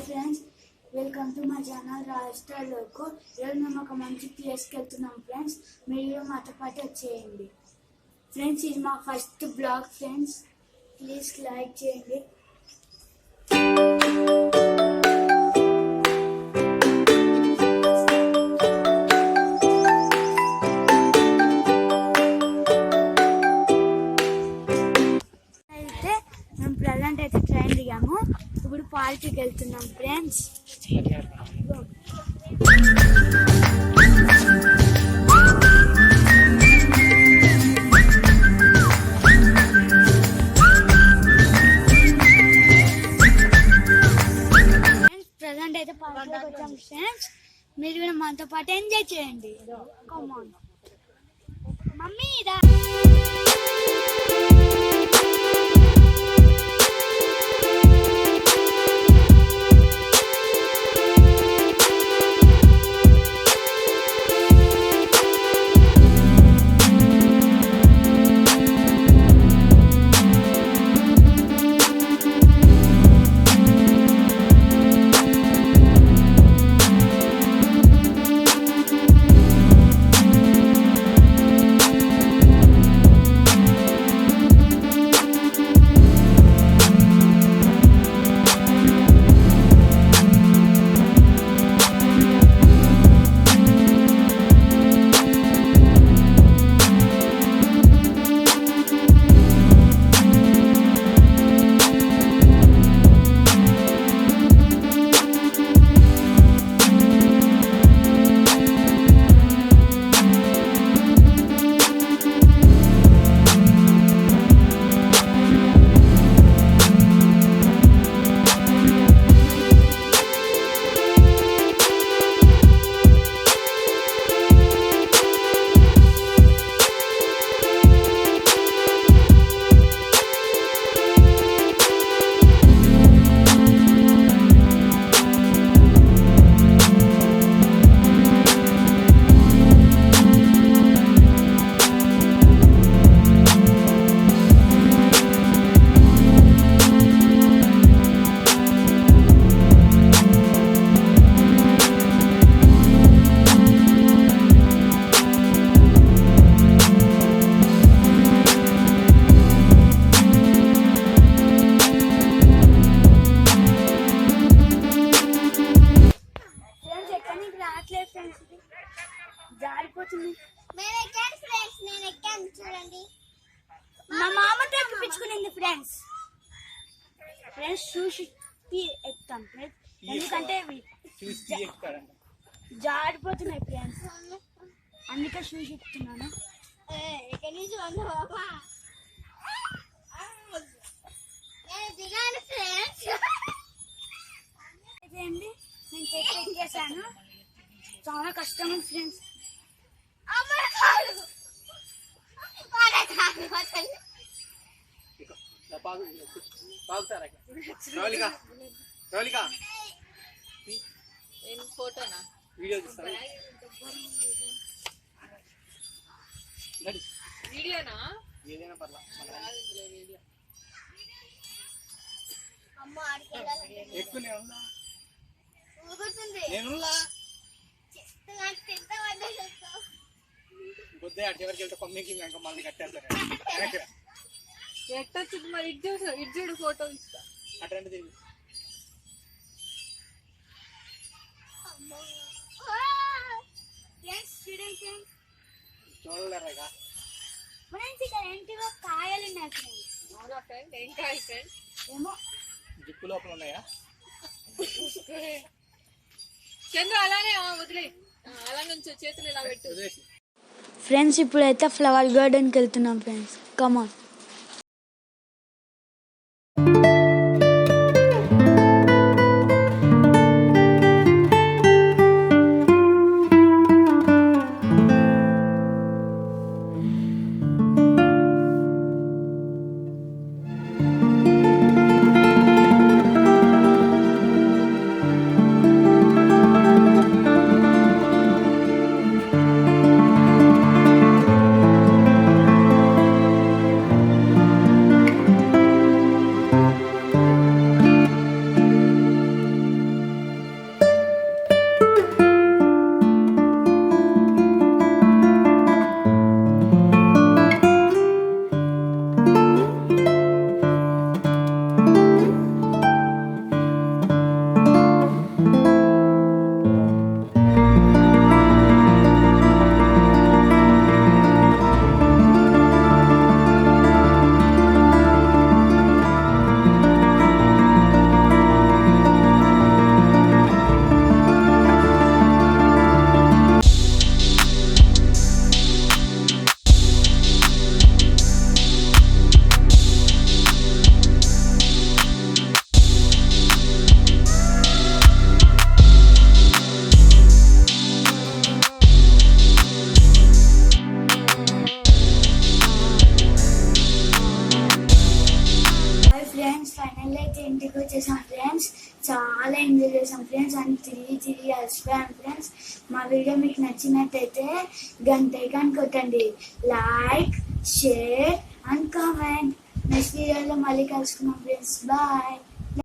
Friends, welcome to my channel రాజస్టార్ లోకో. ఈరోజు మేము ఒక మంచి ప్లేస్కి వెళ్తున్నాం ఫ్రెండ్స్. మీరు మాతో పాటు వచ్చేయండి ఫ్రెండ్స్. ఇది మా first blog friends. Please like చేయండి. ప్రజెంట్ అయితే ట్రైన్ దిగాము. ఇప్పుడు పార్టీకి వెళ్తున్నాం ఫ్రెండ్స్. ప్రజెంట్ అయితే పార్టీకి వచ్చాము ఫ్రెండ్స్. మీరు కూడా మనతో పాటు ఎంజాయ్ చేయండి. కమ్ ఆన్ మమ్మీ రా. జారిపోతుంది. చూడండి, మా మామతో ఎక్కిపించుకునింది ఫ్రెండ్స్. షూస్ ఎక్కుతాను ఫ్రెండ్స్, ఎందుకంటే జారిపోతున్నాయి ఫ్రెండ్స్. అందుకే షూస్ ఎక్కుతున్నాను. నేను చెట్టు ఎక్కేసాను. చాలా కష్టం ఫ్రెండ్స్. ఫోటోనా వీడియోనా ఏదైనా పర్లేదు. ఎక్కువ బుద్ధే చివరికి వెళ్తే కొమ్మికి మళ్ళీ కట్టేస్తారు. ఎట్టొచ్చు మరి ఇడ్జుడు ఫోటో ఇస్తా అట్లాంటిది. చూడలేరుగా కాయలు ఏమో జిప్పు లోపల ఉన్నాయా? చంద్ర అలానే వదిలే, అలా నుంచి చేతులు ఇలా పెట్టు ఫ్రెండ్స్. ఇప్పుడైతే ఫ్లవర్ గార్డెన్కి వెళ్తున్నాం ఫ్రెండ్స్. కమాన్. ఎంజాయ్ చేసాం ఫ్రెండ్స్ అని తిరిగి అలసిపోయాం ఫ్రెండ్స్. మా వీడియో మీకు నచ్చినట్టయితే గంట కొట్టండి, like, share and comment. Next వీడియోలో మళ్ళీ కలుసుకున్నాం ఫ్రెండ్స్. బాయ్.